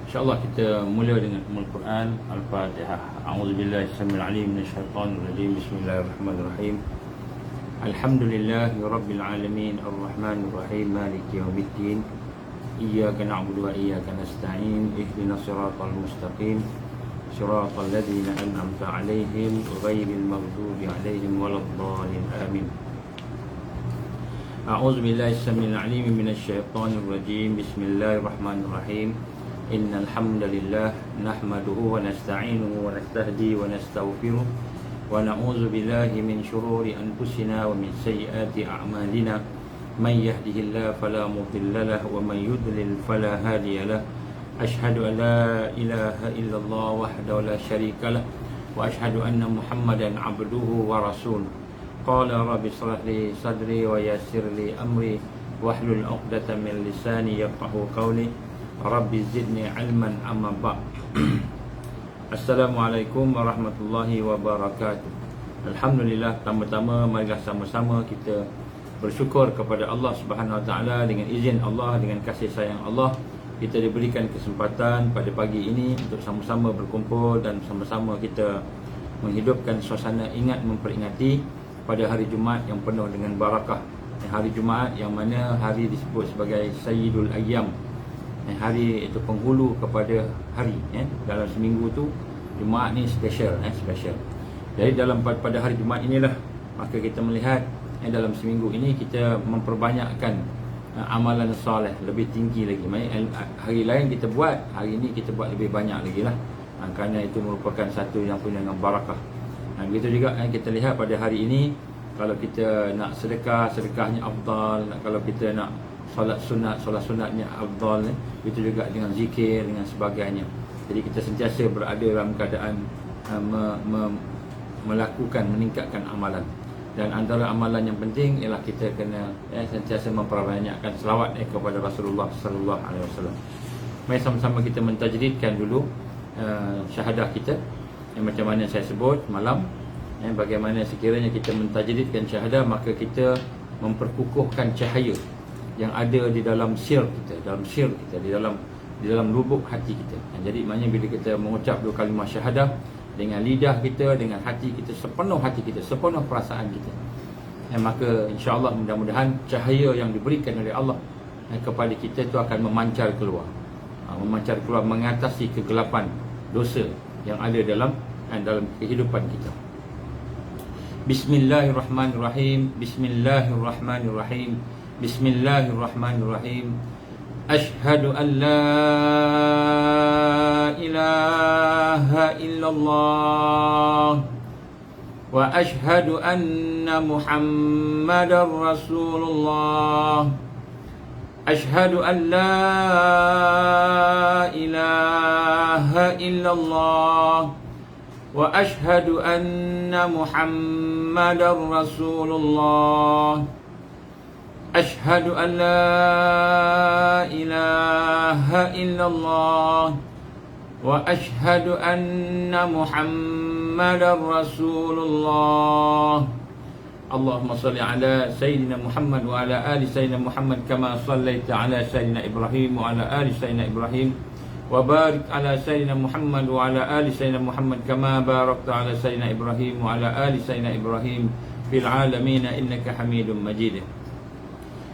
InsyaAllah kita mula dengan Ummul Quran Al-Fatihah. A'udzubillahi samil alim minasyaitanir rajim. Bismillahirrahmanirrahim. Alhamdulillahi rabbil alamin arrahmanir rahim maliki yaumiddin. Iyyaka na'budu wa iyyaka nasta'in. Ihdinas siratal mustaqim. Siratal ladzina an'amta 'alaihim ghairil maghdubi 'alaihim waladdallin. Amin. A'udzubillahi samil alim minasyaitanir rajim. Bismillahirrahmanirrahim. Innal hamdalillah nahmaduhu wa nasta'inuhu wa nastahdi wa nastaghfiruh wa na'udzu billahi min shururi anfusina wa min sayyiati a'malina may yahdihillahu fala mudilla lahu wa may yudlil fala hadiya lahu. Ashhadu an la ilaha illallah wahdahu la syarika lah wa ashhadu anna Muhammadan 'abduhu wa rasuluh. Qala rabbi shrah li sadri wa yassir li amri wahlul 'uqdatam min lisani yafqahu qawli. Rabbi zidni ilman amma ba'd. Assalamualaikum warahmatullahi wabarakatuh. Alhamdulillah, pertama-tama marilah sama-sama kita bersyukur kepada Allah Subhanahu Wa Taala. Dengan izin Allah, dengan kasih sayang Allah, kita diberikan kesempatan pada pagi ini untuk sama-sama berkumpul dan sama-sama kita menghidupkan suasana ingat memperingati pada hari Jumaat yang penuh dengan barakah. Hari Jumaat yang mana hari disebut sebagai Sayyidul Ayyam, hari itu penghulu kepada hari. Dalam seminggu tu Jumaat ni special. Jadi pada hari Jumaat inilah maka kita melihat dalam seminggu ini kita memperbanyakkan amalan soleh lebih tinggi lagi. Hari lain kita buat, hari ini kita buat lebih banyak lagi lah. Kerana itu merupakan satu yang punya dengan barakah. Begitu juga kita lihat pada hari ini, kalau kita nak sedekah, sedekahnya afdal. Kalau kita nak solat sunatnya afdal. Itu juga dengan zikir, dengan sebagainya. Jadi kita sentiasa berada dalam keadaan melakukan, meningkatkan amalan. Dan antara amalan yang penting ialah kita kena sentiasa memperbanyakkan selawat kepada Rasulullah sallallahu alaihi wasallam. Mari sama-sama kita mentajdidkan dulu syahadah kita. Macam mana saya sebut malam, bagaimana sekiranya kita mentajdidkan syahadah, maka kita memperkukuhkan cahaya yang ada di dalam sir kita, di dalam lubuk hati kita. Jadi maknanya bila kita mengucap dua kalimah syahadah dengan lidah kita, dengan hati kita, sepenuh hati kita, sepenuh perasaan kita, maka insya-Allah mudah-mudahan cahaya yang diberikan oleh Allah kepada kita itu akan memancar keluar, mengatasi kegelapan dosa yang ada dalam kehidupan kita. Bismillahirrahmanirrahim. Bismillahirrahmanirrahim. Bismillahirrahmanirrahim. Ashhadu an la ilaha illallah wa ashhadu anna Muhammadar Rasulullah. Ashhadu an la ilaha illallah wa ashhadu anna Muhammadar Rasulullah. Ashhadu an la ilaha illallah wa ashhadu anna Muhammadar Rasulullah. Allahumma salli ala Sayyidina Muhammad wa ala ali Sayyidina Muhammad kama sallaita ala Sayyidina Ibrahim wa ala ali Sayyidina Ibrahim wa barik ala Sayyidina Muhammad wa ala ali Sayyidina Muhammad kama barakta ala Sayyidina Ibrahim wa ala ali Sayyidina Ibrahim fil alamin innaka Hamidum Majid.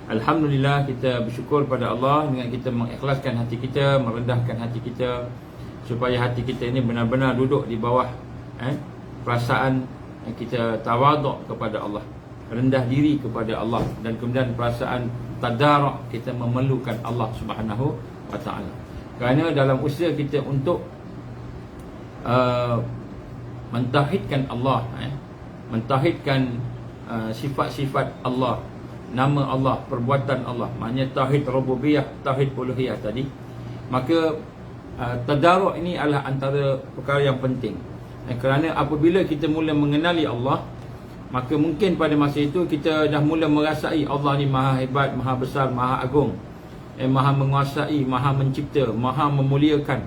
Alhamdulillah, kita bersyukur pada Allah dengan kita mengikhlaskan hati kita, merendahkan hati kita, supaya hati kita ini benar-benar duduk di bawah perasaan kita tawaduk kepada Allah, rendah diri kepada Allah, dan kemudian perasaan tadaruk, kita memerlukan Allah Subhanahu wa taala. Kerana dalam usaha kita untuk mentauhidkan Allah, mentauhidkan sifat-sifat Allah, nama Allah, perbuatan Allah, maknanya tauhid rububiyah, tauhid uluhiyah tadi, maka tadaruk ini adalah antara perkara yang penting. Kerana apabila kita mula mengenali Allah, maka mungkin pada masa itu kita dah mula merasai Allah ni maha hebat, maha besar, maha agung, maha menguasai, maha mencipta, maha memuliakan.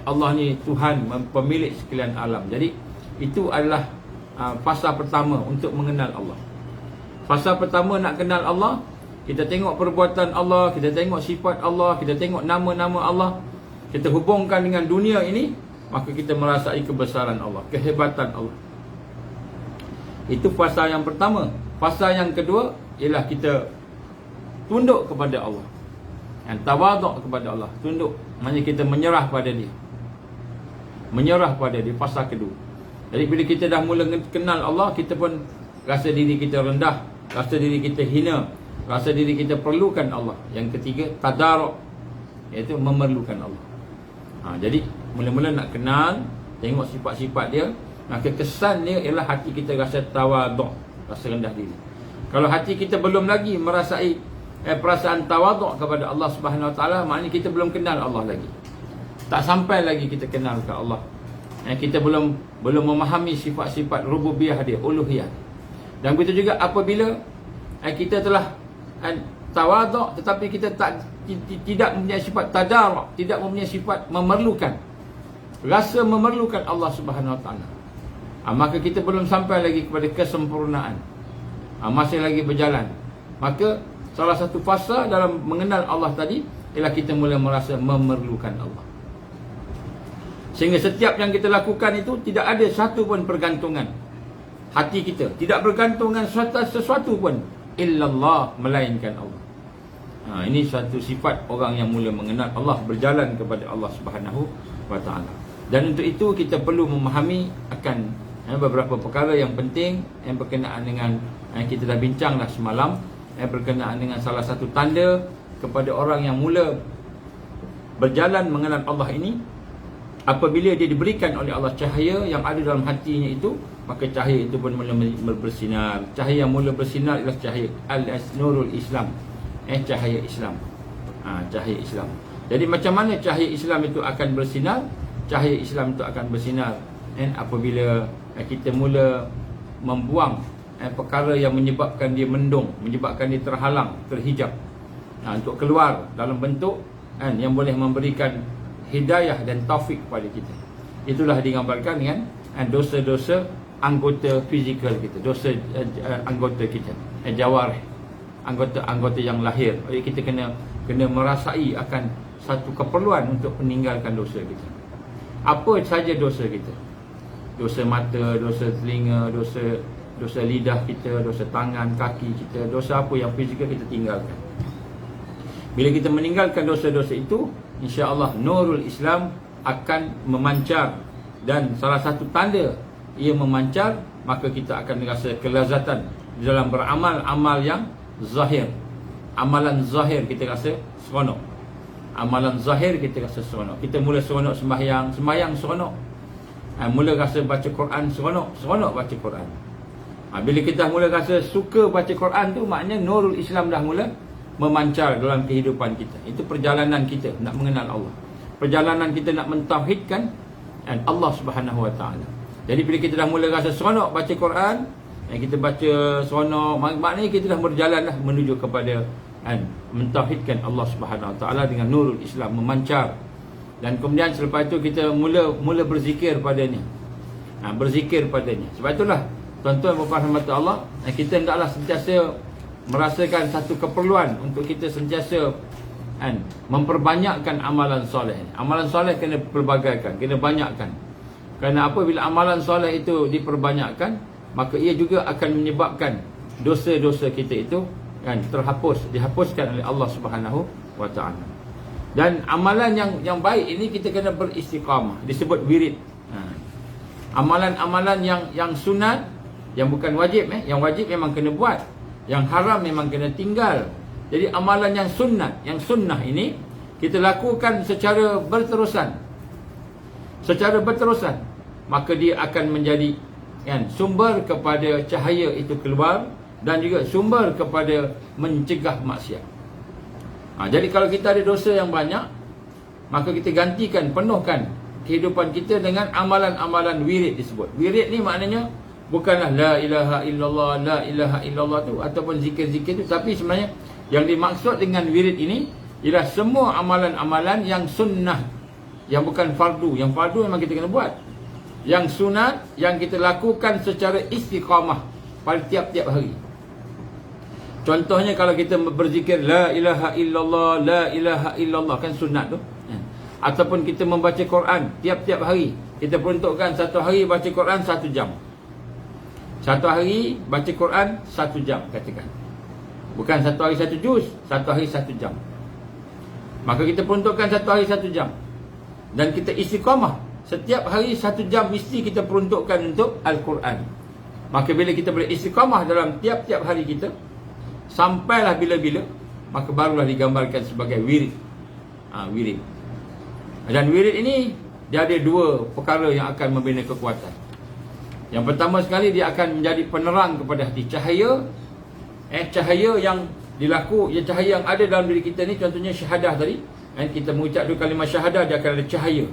Allah ni Tuhan, pemilik sekalian alam. Jadi itu adalah fasa pertama untuk mengenal Allah. Fasa pertama nak kenal Allah, kita tengok perbuatan Allah, kita tengok sifat Allah, kita tengok nama-nama Allah. kita hubungkan dengan dunia ini, maka kita merasai kebesaran Allah, kehebatan Allah. Itu fasa yang pertama. Fasa yang kedua ialah kita tunduk kepada Allah, tawaduk kepada Allah. Tunduk maknanya kita menyerah pada dia, menyerah pada dia, fasa kedua. Jadi bila kita dah mula kenal Allah, kita pun rasa diri kita rendah, rasa diri kita hina, rasa diri kita perlukan Allah. Yang ketiga, tadaruk, iaitu memerlukan Allah. Jadi mula-mula nak kenal, tengok sifat-sifat dia, maka kesan dia ialah hati kita rasa tawaduk, rasa rendah diri. Kalau hati kita belum lagi merasai perasaan tawaduk kepada Allah Subhanahu Wa Taala, maknanya kita belum kenal Allah lagi. Tak sampai lagi kita kenal ke Allah. Kita belum memahami sifat-sifat rububiyah dia, uluhiyah. Dan begitu juga apabila kita telah tawaduk tetapi kita tidak mempunyai sifat tadaruk, tidak mempunyai sifat memerlukan, rasa memerlukan Allah Subhanahu Wa Taala, maka kita belum sampai lagi kepada kesempurnaan, masih lagi berjalan. Maka salah satu fasa dalam mengenal Allah tadi ialah kita mula merasa memerlukan Allah. Sehingga setiap yang kita lakukan itu tidak ada satu pun pergantungan. Hati kita tidak bergantungan sesuatu pun illallah, melainkan Allah. Ini satu sifat orang yang mula mengenal Allah, berjalan kepada Allah Subhanahu Wa Taala. Dan untuk itu kita perlu memahami akan beberapa perkara yang penting yang berkenaan dengan kita dah bincang dah semalam, berkenaan dengan salah satu tanda kepada orang yang mula berjalan mengenal Allah ini. Apabila dia diberikan oleh Allah cahaya yang ada dalam hatinya itu, maka cahaya itu pun mula bersinar. Cahaya yang mula bersinar ialah cahaya Nurul Islam, cahaya Islam. Cahaya Islam. Jadi macam mana cahaya Islam itu akan bersinar? Cahaya Islam itu akan bersinar apabila kita mula membuang perkara yang menyebabkan dia mendung, menyebabkan dia terhalang, terhijab, untuk keluar dalam bentuk yang boleh memberikan hidayah dan taufik kepada kita. Itulah digambarkan dengan dosa-dosa anggota fizikal kita, dosa anggota kita, jawarih, anggota yang lahir. Jadi kita kena merasai akan satu keperluan untuk meninggalkan dosa kita. Apa saja dosa kita? Dosa mata, dosa telinga, dosa lidah kita, dosa tangan, kaki kita, dosa apa yang fizikal kita tinggalkan. Bila kita meninggalkan dosa-dosa itu, insya-Allah Nurul Islam akan memancar. Dan salah satu tanda ia memancar, maka kita akan rasa kelazatan di dalam beramal, amal yang zahir. Amalan zahir kita rasa seronok. Amalan zahir kita rasa seronok. Kita mula seronok sembahyang seronok. Mula rasa baca Quran seronok baca Quran. Bila kita mula rasa suka baca Quran tu, maknanya Nurul Islam dah mula memancar dalam kehidupan kita. Itu perjalanan kita nak mengenal Allah, perjalanan kita nak mentauhidkan Allah Subhanahu Wa Taala. Jadi bila kita dah mula rasa seronok baca Quran, kita baca seronok, maknanya kita dah berjalan dah menuju kepada mentauhidkan Allah Subhanahu Wa Taala dengan Nurul Islam memancar. Dan kemudian selepas itu kita mula berzikir padanya, berzikir padanya. Sebab itulah tuan-tuan dan puan-puan rahmat Allah, kita hendaklah sentiasa merasakan satu keperluan untuk kita sentiasa memperbanyakkan amalan soleh. Amalan soleh kena pelbagaikan, kena banyakkan. Kerana apa? Bila amalan soleh itu diperbanyakkan, maka ia juga akan menyebabkan dosa-dosa kita itu dihapuskan oleh Allah Subhanahu Wa Taala. Dan amalan yang baik ini kita kena beristiqamah, disebut wirid. Amalan-amalan yang sunat, yang bukan wajib, yang wajib memang kena buat, yang haram memang kena tinggal. Jadi amalan yang sunnah ini kita lakukan secara berterusan, maka dia akan menjadi sumber kepada cahaya itu keluar, dan juga sumber kepada mencegah maksiat. Jadi kalau kita ada dosa yang banyak, maka kita gantikan, penuhkan kehidupan kita dengan amalan-amalan wirid disebut. Wirid ni maknanya bukanlah la ilaha illallah tu ataupun zikir-zikir tu, tapi sebenarnya yang dimaksud dengan wirid ini ialah semua amalan-amalan yang sunnah, yang bukan fardu. Yang fardu memang kita kena buat. Yang sunat yang kita lakukan secara istiqamah pada tiap-tiap hari. Contohnya kalau kita berzikir la ilaha illallah kan sunat tu. Ataupun kita membaca Quran tiap-tiap hari. Kita peruntukkan satu hari baca Quran 1 jam. Satu hari baca Quran 1 jam katakan. Bukan satu hari 1 juz, satu hari 1 jam. Maka kita peruntukkan satu hari 1 jam. Dan kita istiqamah. Setiap hari 1 jam mesti kita peruntukkan untuk Al-Quran. Maka bila kita boleh istiqamah dalam tiap-tiap hari kita, sampailah bila-bila, maka barulah digambarkan sebagai wirid. Wirid. Dan wirid ini, dia ada 2 perkara yang akan membina kekuatan. Yang pertama sekali, dia akan menjadi penerang kepada hati. Cahaya yang cahaya yang ada dalam diri kita ni, contohnya syahadah tadi. Kita mengucap 2 kalimah syahadah, dia akan ada cahaya.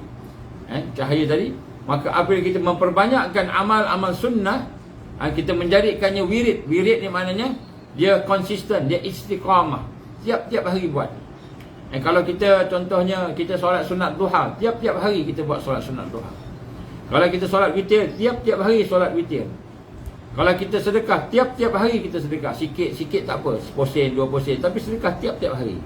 Cahaya tadi. Maka apabila kita memperbanyakkan amal-amal sunnah, kita menjadikannya wirid. Wirid ni maknanya dia konsisten, dia istiqamah. Tiap-tiap hari buat. Kalau kita contohnya kita solat sunat duha, tiap-tiap hari kita buat solat sunat duha. Kalau kita solat witir, tiap-tiap hari solat witir. Kalau kita sedekah, tiap-tiap hari kita sedekah. Sikit-sikit tak apa, 1%, 2%, tapi sedekah tiap-tiap hari.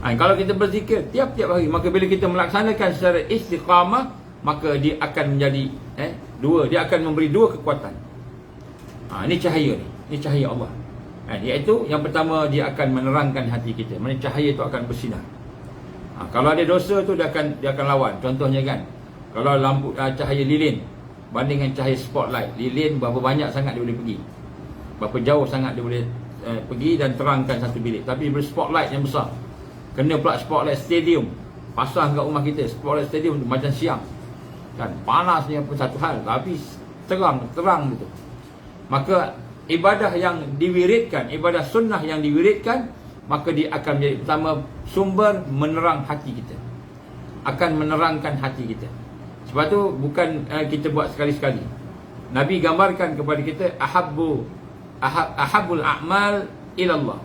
Kalau kita berzikir tiap-tiap hari, maka bila kita melaksanakan secara istiqamah, maka dia akan menjadi dia akan memberi 2 kekuatan. Ini cahaya ni. Ini cahaya Allah. Iaitu yang pertama, dia akan menerangkan hati kita. Maksudnya cahaya itu akan bersinar. Kalau ada dosa tu dia akan lawan. Contohnya kan, kalau lampu cahaya lilin banding dengan cahaya spotlight, lilin berapa banyak sangat dia boleh pergi, berapa jauh sangat dia boleh pergi dan terangkan satu bilik. Tapi bila spotlight yang besar, kena pula spotlight stadium, pasang kat rumah kita, spotlight stadium tu macam siang kan, panasnya pun satu hal, tapi terang betul. Maka ibadah yang diwiridkan, ibadah sunnah yang diwiridkan, maka dia akan menjadi pertama sumber menerang hati kita, akan menerangkan hati kita. Sebab tu bukan kita buat sekali-sekali. Nabi gambarkan kepada kita ahabbul a'mal ila Allah.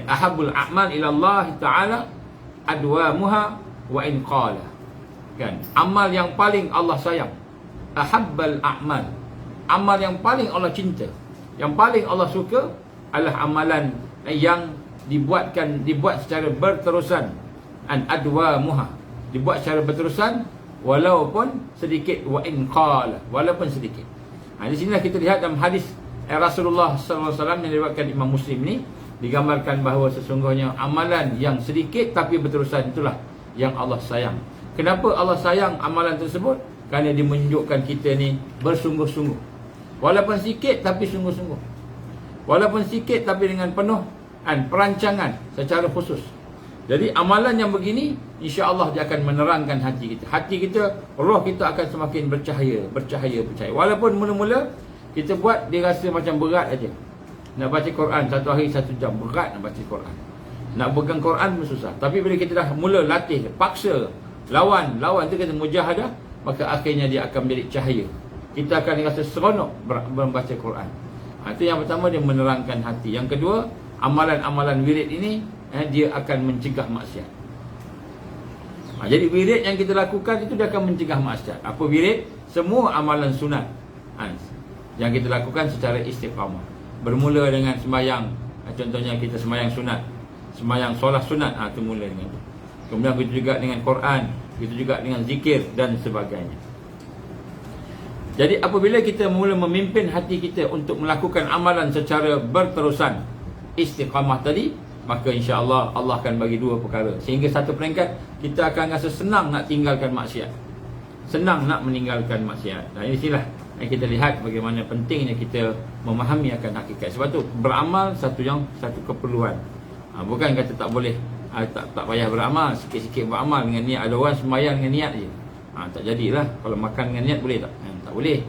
Ahabbul a'mal ila Allah Ta'ala adwamuha wa in qala. Kan, amal yang paling Allah sayang, ahabbal a'mal, amal yang paling Allah cinta, yang paling Allah suka adalah amalan yang dibuat secara berterusan, an adwamuha, dibuat secara berterusan walaupun sedikit, wa in qala, walaupun sedikit. Di sinilah kita lihat dalam hadis Rasulullah sallallahu alaihi wasallam yang diriwayatkan Imam Muslim ni, digambarkan bahawa sesungguhnya amalan yang sedikit tapi berterusan itulah yang Allah sayang. Kenapa Allah sayang amalan tersebut? Kerana dia menunjukkan kita ni bersungguh-sungguh. Walaupun sikit tapi sungguh-sungguh. Walaupun sikit tapi dengan penuh perancangan secara khusus. Jadi amalan yang begini, insya-Allah dia akan menerangkan hati kita. Hati kita, roh kita akan semakin bercahaya. Walaupun mula-mula kita buat dia rasa macam berat aja. Nak baca Quran satu hari 1 jam, berat nak baca Quran. Nak pegang Quran pun susah. Tapi bila kita dah mula latih, paksa, lawan tu kita mujahadah, maka akhirnya dia akan menjadi cahaya. Kita akan rasa seronok membaca Quran. Itu yang pertama, dia menerangkan hati. Yang kedua, amalan-amalan wirid ini dia akan mencegah maksiat. Jadi wirid yang kita lakukan itu dia akan mencegah maksiat. Apa wirid? Semua amalan sunat yang kita lakukan secara istiqamah. Bermula dengan sembahyang, contohnya kita sembahyang sunat, sembahyang solat sunat, itu mula dengan itu. Kemudian begitu juga dengan Quran, begitu juga dengan zikir dan sebagainya. Jadi apabila kita mula memimpin hati kita untuk melakukan amalan secara berterusan, istiqamah tadi, maka insya-Allah Allah akan bagi 2 perkara. Sehingga satu peringkat kita akan rasa senang nak tinggalkan maksiat, senang nak meninggalkan maksiat. Dan inilah yang kita lihat bagaimana pentingnya kita memahami akan hakikat. Sebab tu beramal satu keperluan. Bukan kata tak boleh, tak payah beramal, sikit-sikit beramal dengan niat. Ada orang sembahyang dengan niat je, tak jadilah. Kalau makan dengan niat boleh tak? Tak boleh.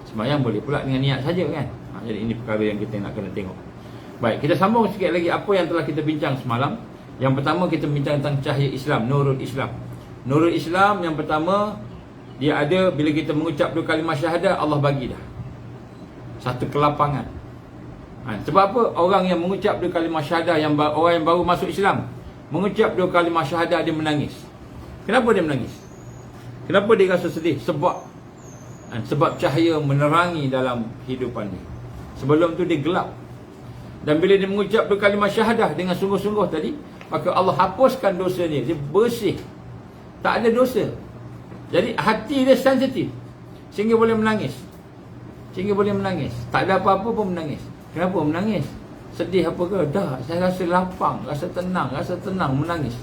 Sembahyang boleh pula dengan niat saja kan. Jadi ini perkara yang kita nak kena tengok. Baik, kita sambung sikit lagi apa yang telah kita bincang semalam. Yang pertama kita bincang tentang cahaya Islam, nurul Islam. Nurul Islam yang pertama, dia ada bila kita mengucap 2 kalimah syahadah, Allah bagi dah satu kelapangan. Sebab apa? Orang yang mengucap 2 kalimah syahadah, orang yang baru masuk Islam, mengucap 2 kalimah syahadah, dia menangis. Kenapa dia menangis? Kenapa dia rasa sedih? Sebab cahaya menerangi dalam hidupan dia. Sebelum tu dia gelap. Dan bila dia mengucap 2 kalimah syahadah dengan sungguh-sungguh tadi, maka Allah hapuskan dosanya. Dia bersih, tak ada dosa. Jadi hati dia sensitif sehingga boleh menangis. Tak ada apa-apa pun menangis. Kenapa menangis? Sedih apa ke? Dah, saya rasa lapang, rasa tenang, menangis.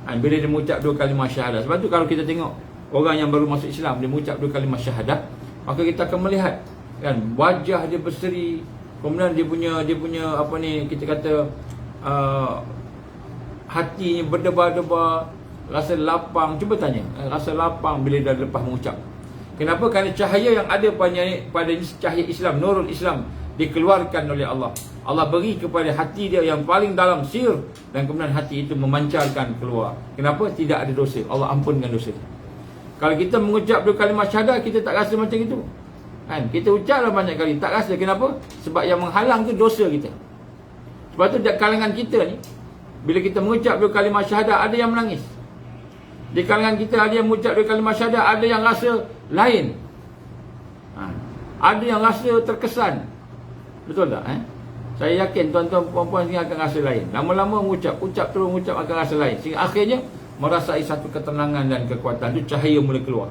Bila dia mengucap 2 kalimah syahadah. Sebab tu kalau kita tengok orang yang baru masuk Islam, dia mengucap 2 kalimah syahadah, maka kita akan melihat kan wajah dia berseri. Kemudian dia punya apa ni, kita kata hatinya berdebar-debar, rasa lapang. Cuba tanya, rasa lapang bila dah lepas mengucap. Kenapa? Kerana cahaya yang ada pada cahaya Islam, nurul Islam, dikeluarkan oleh Allah. Allah beri kepada hati dia yang paling dalam sir, dan kemudian hati itu memancarkan keluar. Kenapa? Tidak ada dosa. Allah ampunkan dosa. Kalau kita mengucap 2 kalimah syahadah, kita tak rasa macam itu kan? Kita ucaplah banyak kali, tak rasa. Kenapa? Sebab yang menghalang tu dosa kita. Sebab tu di kalangan kita ni, bila kita mengucap 2 kalimah syahadah, ada yang menangis. Di kalangan kita ada yang mengucap 2 kalimah syahadah, ada yang rasa lain, ada yang rasa terkesan. Betul tak? Saya yakin tuan-tuan puan-puan sini akan rasa lain. Lama-lama ucap terus mengucap akan rasa lain. Sehingga akhirnya merasai satu ketenangan dan kekuatan. Itu cahaya mula keluar.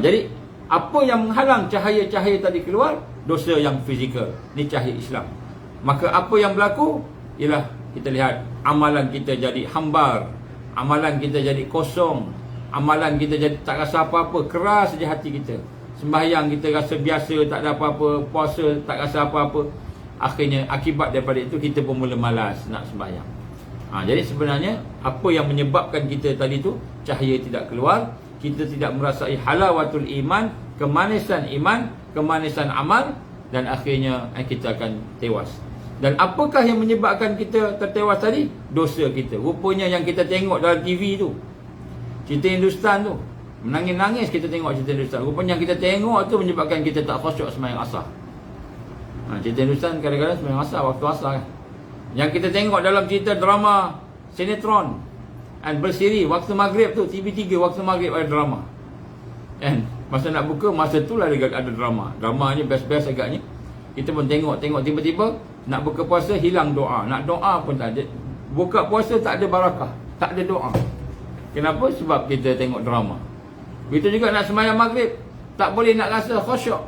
Jadi apa yang menghalang cahaya-cahaya tadi keluar? Dosa yang fizikal. Ini cahaya Islam. Maka apa yang berlaku? Ialah kita lihat amalan kita jadi hambar, amalan kita jadi kosong, amalan kita jadi tak rasa apa-apa, keras saja hati kita. Sembahyang kita rasa biasa, tak ada apa-apa. Puasa tak rasa apa-apa. Akhirnya akibat daripada itu kita pun mula malas nak sembahyang. Jadi sebenarnya apa yang menyebabkan kita tadi tu cahaya tidak keluar, kita tidak merasai halawatul iman, kemanisan iman, kemanisan amal, dan akhirnya kita akan tewas. Dan apakah yang menyebabkan kita tertewas tadi? Dosa kita. Rupanya yang kita tengok dalam TV tu, cerita Hindustan tu, menangis-nangis kita tengok cerita Hindustan. Rupanya yang kita tengok tu menyebabkan kita tak khusyuk sembahyang asar. Cerita Hindustan kadang-kadang sembahyang asar, waktu asar kan. Yang kita tengok dalam cerita drama sinetron dan bersiri waktu maghrib tu, TV3 waktu maghrib ada drama kan. Masa nak buka, masa tu lah ada drama. Drama ni best-best agaknya. Kita pun tengok tiba-tiba nak buka puasa hilang doa. Nak doa pun tak ada. Buka puasa tak ada barakah, tak ada doa. Kenapa? Sebab kita tengok drama. Begitu juga nak sembahyang maghrib, tak boleh nak rasa khusyuk.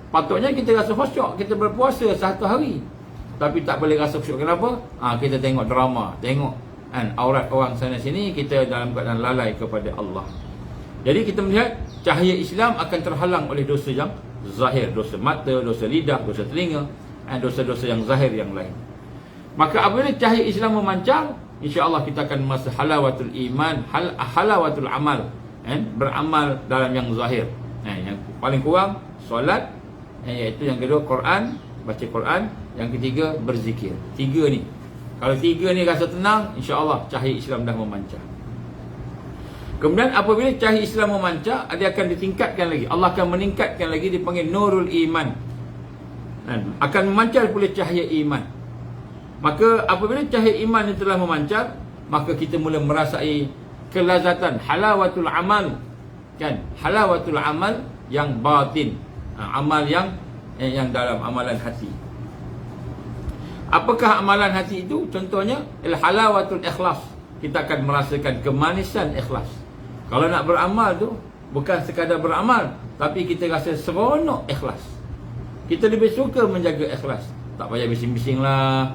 Patutnya kita rasa khusyuk, kita berpuasa 1 hari, tapi tak boleh rasa khusyuk. Kenapa? Kita tengok drama, tengok kan aurat orang sana sini, kita dalam keadaan lalai kepada Allah. Jadi kita melihat cahaya Islam akan terhalang oleh dosa yang zahir, dosa mata, dosa lidah, dosa telinga, dan dosa-dosa yang zahir yang lain. Maka apabila cahaya Islam memancar, insya-Allah kita akan merasa halawatul iman, halawatul amal, beramal dalam yang zahir. Yang paling kurang solat, iaitu yang kedua Quran, baca Quran, yang ketiga berzikir. 3 ni. Kalau 3 ni rasa tenang, insya-Allah cahaya Islam dah memancar. Kemudian apabila cahaya Islam memancar, dia akan ditingkatkan lagi. Allah akan meningkatkan lagi, dipanggil nurul iman. Akan memancar pula cahaya iman. Maka apabila cahaya iman itu telah memancar, maka kita mula merasai kelazatan, halawatul amal. Kan? Halawatul amal yang batin. Amal yang dalam, amalan hati. Apakah amalan hati itu? Contohnya halawatul ikhlas. Kita akan merasakan kemanisan ikhlas. Kalau nak beramal tu bukan sekadar beramal, tapi kita rasa seronok ikhlas. Kita lebih suka menjaga ikhlas. Tak payah bising-bising lah,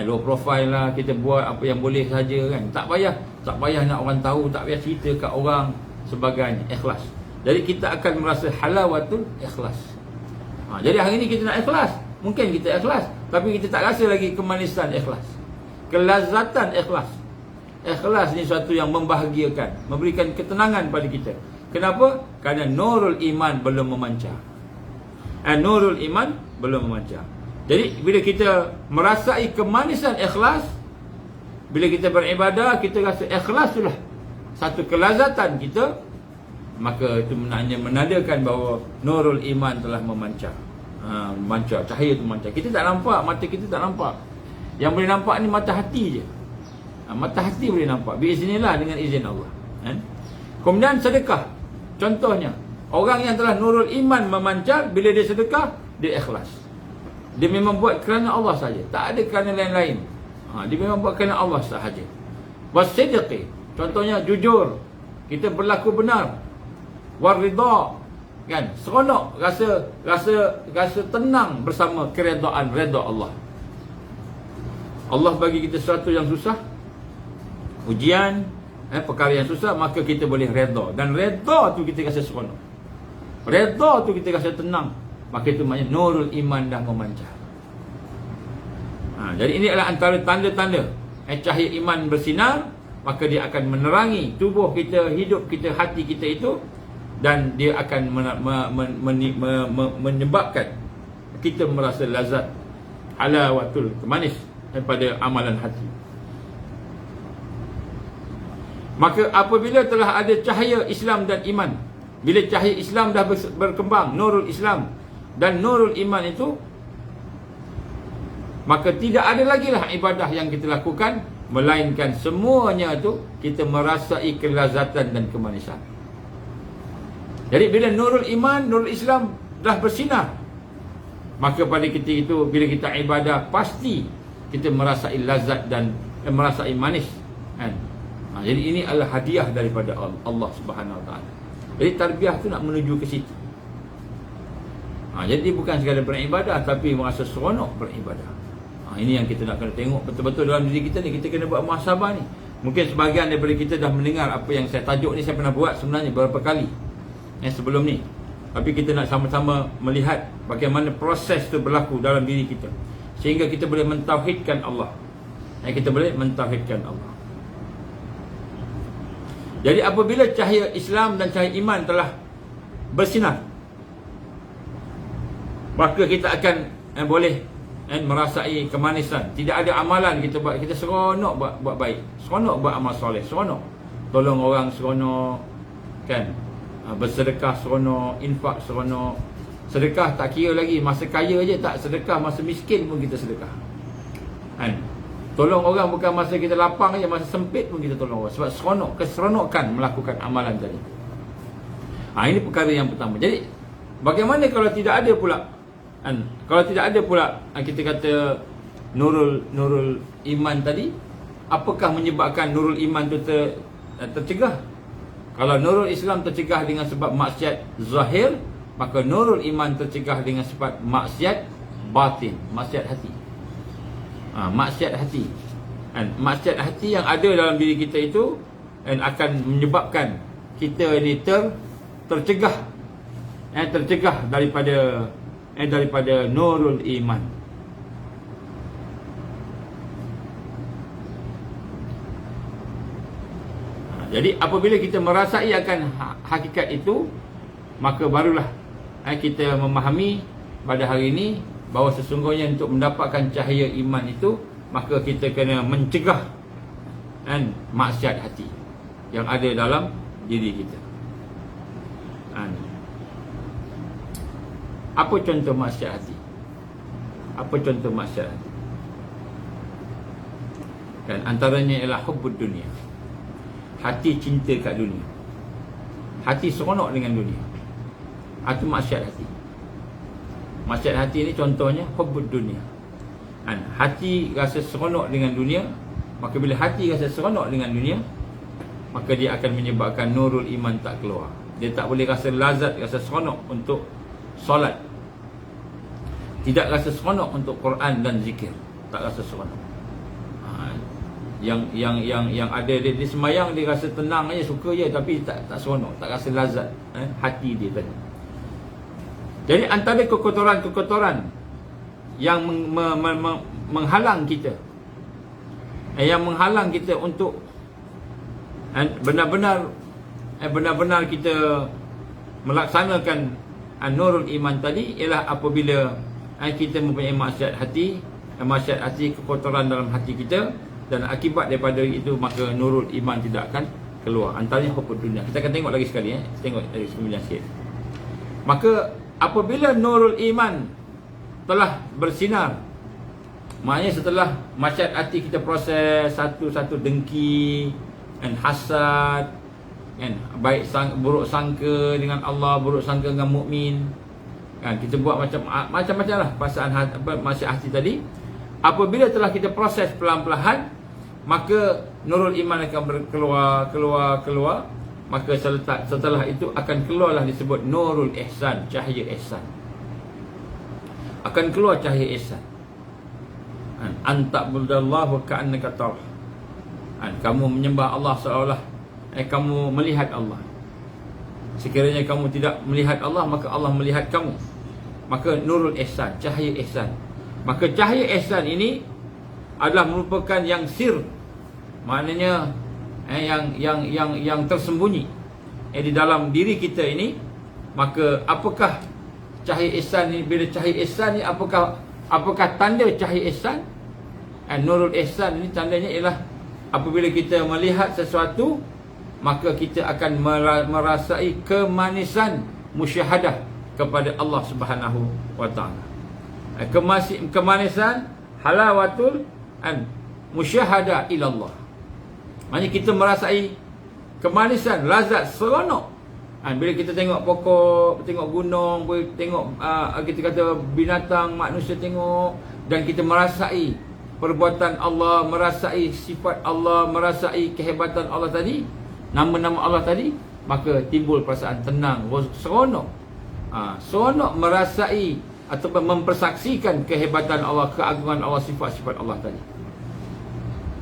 low profile lah, kita buat apa yang boleh saja kan. Tak payah nak orang tahu, tak payah cerita kat orang, sebagainya. Ikhlas. Jadi kita akan merasa halawatul ikhlas. Jadi hari ni kita nak ikhlas, mungkin kita ikhlas, tapi kita tak rasa lagi kemanisan ikhlas, kelazatan ikhlas. Ikhlas ni suatu yang membahagiakan, memberikan ketenangan pada kita. Kenapa? Kerana nurul iman belum memancar. Nurul iman belum memancar. Jadi bila kita merasai kemanisan ikhlas, bila kita beribadah, kita rasa ikhlas itulah satu kelazatan kita, maka itu menandakan bahawa nurul iman telah memancar. Memancar, cahaya itu memancar. Kita tak nampak, mata kita tak nampak. Yang boleh nampak ni mata hati je. Mata hati boleh nampak, biiznillah, dengan izin Allah. Kemudian sedekah. Contohnya, orang yang telah nurul iman memancar, bila dia sedekah, dia ikhlas. Dia memang buat kerana Allah saja, tak ada kerana lain-lain. Dia memang buat kerana Allah sahaja. Wasidqi, contohnya jujur, kita berlaku benar. Waridha, kan, seronok, rasa tenang bersama keredaan redha Allah. Allah bagi kita sesuatu yang susah, ujian, perkara yang susah, maka kita boleh redha. Dan redha tu kita rasa seronok, redha tu kita rasa tenang, maka itu maknanya nurul iman dah memancar. Jadi ini adalah antara tanda-tanda cahaya iman bersinar, maka dia akan menerangi tubuh kita, hidup kita, hati kita itu, dan dia akan menyebabkan kita merasa lazat, halawatul, manis daripada amalan hati. Maka apabila telah ada cahaya Islam dan iman, bila cahaya Islam dah berkembang, nurul Islam dan nurul iman itu, maka tidak ada lagi lah ibadah yang kita lakukan, melainkan semuanya itu kita merasai kelazatan dan kemanisan. Jadi bila nurul iman, nurul Islam dah bersinar, maka pada ketika itu bila kita ibadah, pasti kita merasai lazat dan merasai manis, kan? Jadi ini adalah hadiah daripada Allah Subhanahu Wa Taala. Jadi tarbiyah tu nak menuju ke situ. Jadi bukan sekadar beribadah, tapi merasa seronok beribadah. Ini yang kita nak kena tengok betul-betul dalam diri kita ni. Kita kena buat muhasabah ni. Mungkin sebahagian daripada kita dah mendengar apa yang saya tajuk ni. Saya pernah buat sebenarnya beberapa kali sebelum ni. Tapi kita nak sama-sama melihat bagaimana proses tu berlaku dalam diri kita, sehingga kita boleh mentauhidkan Allah. Kita boleh mentauhidkan Allah. Jadi apabila cahaya Islam dan cahaya iman telah bersinar, maka kita akan boleh merasai kemanisan. Tidak ada amalan kita buat, kita seronok buat baik, seronok buat amal soleh, seronok tolong orang, seronok, kan, bersedekah seronok, infak seronok. Sedekah tak kira lagi masa kaya je, tak, sedekah masa miskin pun kita sedekah, kan. Tolong orang bukan masa kita lapang je, masa sempit pun kita tolong orang. Sebab seronok, keseronokan melakukan amalan tadi. Ini perkara yang pertama. Jadi bagaimana kalau tidak ada pula, kalau tidak ada pula kita kata nurul iman tadi, apakah menyebabkan nurul iman tu tercegah? Kalau nurul Islam tercegah dengan sebab maksiat zahir, maka nurul iman tercegah dengan sebab maksiat batin, maksiat hati. Maksiat hati, maksiat hati yang ada dalam diri kita itu akan menyebabkan kita ni tercegah daripada nurul iman. Jadi apabila kita merasai akan hakikat itu, maka barulah kita memahami pada hari ini bahawa sesungguhnya untuk mendapatkan cahaya iman itu, maka kita kena mencegah maksiat hati yang ada dalam diri kita. Apa contoh maksiat hati? Apa contoh maksiat hati? Kan, antaranya ialah hubbud dunia. Hati cinta kat dunia, hati seronok dengan dunia. Itu maksiat hati. Maksiat hati ni contohnya hubbud dunia. Hati rasa seronok dengan dunia, maka bila hati rasa seronok dengan dunia, maka dia akan menyebabkan nurul iman tak keluar. Dia tak boleh rasa lazat, rasa seronok untuk solat, tidak rasa seronok untuk Quran dan zikir, tak rasa seronok. Yang ada dia sembahyang, dia rasa tenang aja, suka je, tapi tak seronok, tak rasa lazat hati dia tadi. Jadi antara kekotoran-kekotoran yang menghalang kita, yang menghalang kita untuk benar-benar kita melaksanakan nurul iman tadi, ialah apabila kita mempunyai maksiat hati, kekotoran dalam hati kita, dan akibat daripada itu maka nurul iman tidak akan keluar. Antaranya hubbud dunia. Kita akan tengok lagi sekali, tengok dari kemudian sikit. Maka apabila nurul iman telah bersinar, maknanya setelah maksiat hati kita proses satu-satu, dengki dan hasad, kan, buruk sangka dengan Allah, buruk sangka dengan mukmin, kan, kita buat macam-macam lah perasaan maksiat hati tadi. Apabila telah kita proses pelan-pelan, maka nurul iman akan keluar. Maka setelah itu akan keluarlah disebut nurul ihsan, cahaya ihsan. Akan keluar cahaya ihsan. Anta'budallahu ka'annaka tarah. Kamu menyembah Allah seolah kamu melihat Allah. Sekiranya kamu tidak melihat Allah, maka Allah melihat kamu. Maka nurul ihsan, cahaya ihsan. Maka cahaya ihsan ini adalah merupakan yang sir, maknanya yang tersembunyi di dalam diri kita ini. Maka apakah cahaya ihsan ni? Bila cahaya ihsan ni, apakah tanda cahaya ihsan? Nurul ihsan ini tandanya ialah apabila kita melihat sesuatu, maka kita akan merasai kemanisan musyahadah kepada Allah Subhanahu wa taala. Kemanisan halawatul musyahadah ilallah. Maksudnya kita merasai kemanisan, lazat, seronok. Bila kita tengok pokok, tengok gunung, tengok kita kata binatang, manusia tengok, dan kita merasai perbuatan Allah, merasai sifat Allah, merasai kehebatan Allah tadi, nama-nama Allah tadi, maka timbul perasaan tenang, seronok. Seronok merasai ataupun mempersaksikan kehebatan Allah, keagungan Allah, sifat-sifat Allah tadi.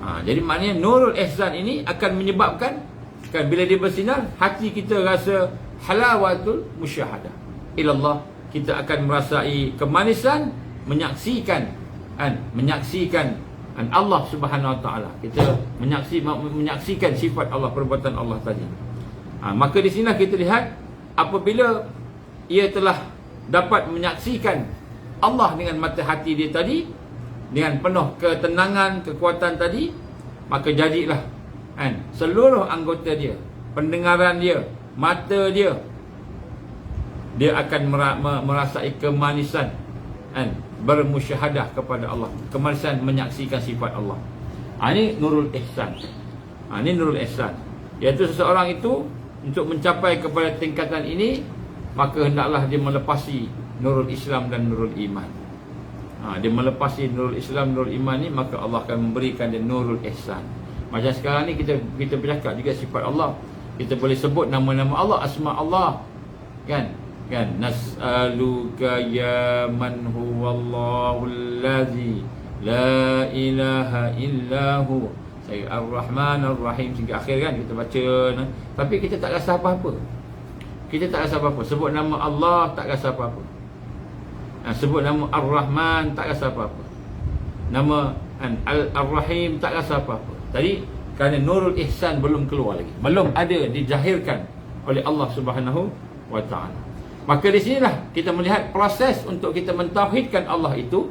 Jadi maknanya nurul ihsan ini akan menyebabkan bila dia bersinar, hati kita rasa halawatul musyahadah ilallah. Kita akan merasai kemanisan menyaksikan Allah Subhanahu wa taala. Kita menyaksikan sifat Allah, perbuatan Allah tadi. Maka di sini kita lihat, apabila ia telah dapat menyaksikan Allah dengan mata hati dia tadi, dengan penuh ketenangan, kekuatan tadi, maka jadilah seluruh anggota dia, pendengaran dia, mata dia, dia akan merasai kemanisan bermusyahadah kepada Allah, kemanisan menyaksikan sifat Allah. Ini nurul ihsan. Ini nurul ihsan, iaitu seseorang itu untuk mencapai kepada tingkatan ini, maka hendaklah dia melepasi nurul Islam dan nurul iman. Dia melepasi nurul Islam, nurul iman ni, maka Allah akan memberikan dia nurul ihsan. Macam sekarang ni kita bercakap juga sifat Allah, kita boleh sebut nama-nama Allah, asma Allah, kan nas'aluka ya man huwallahu allazi la ilaha illahu ar-rahman ar-rahim sehingga akhir, kan kita baca, tapi kita tak rasa apa-apa. Kita tak rasa apa-apa. Sebut nama Allah tak rasa apa-apa. Sebut nama Ar-Rahman tak rasa apa-apa. Nama Ar-Rahim tak rasa apa-apa. Tadi kerana nurul ihsan belum keluar lagi, belum ada dijahirkan oleh Allah Subhanahu wa taala. Maka di sinilah kita melihat proses untuk kita mentauhidkan Allah itu.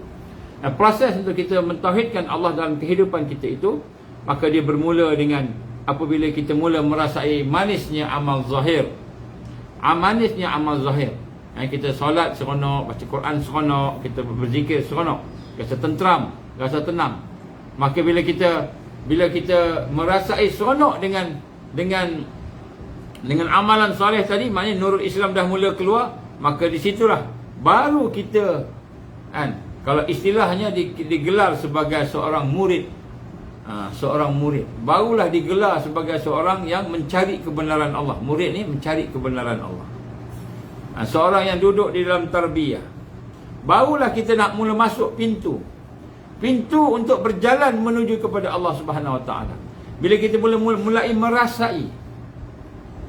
Proses untuk kita mentauhidkan Allah dalam kehidupan kita itu, maka dia bermula dengan apabila kita mula merasai manisnya amal zahir. Manisnya amal zahir. Kita solat seronok, baca Quran seronok, kita berzikir seronok, rasa tentram, rasa tenang. Maka bila kita merasai seronok dengan amalan soleh tadi, maknanya nurul Islam dah mula keluar. Maka di situlah baru kita kalau istilahnya digelar sebagai seorang murid. Seorang murid barulah digelar sebagai seorang yang mencari kebenaran Allah. Murid ni mencari kebenaran Allah. Seorang yang duduk di dalam tarbiyah, barulah kita nak mula masuk pintu untuk berjalan menuju kepada Allah Subhanahu wa taala. Bila kita mulai merasai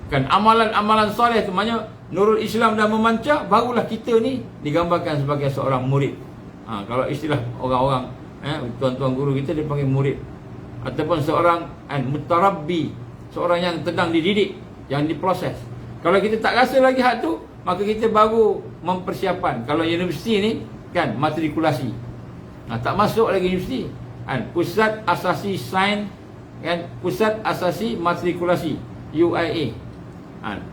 kan amalan-amalan soleh tu, maknanya nurul Islam dah memancar, barulah kita ni digambarkan sebagai seorang murid. Kalau istilah orang-orang tuan-tuan guru kita, dia panggil murid. Ataupun seorang mutarabbi, seorang yang sedang dididik, yang diproses. Kalau kita tak rasa lagi hak tu, maka kita baru mempersiapkan. Kalau universiti ni kan matrikulasi, tak masuk lagi universiti, Pusat Asasi Sains, Pusat Asasi Matrikulasi, UIA.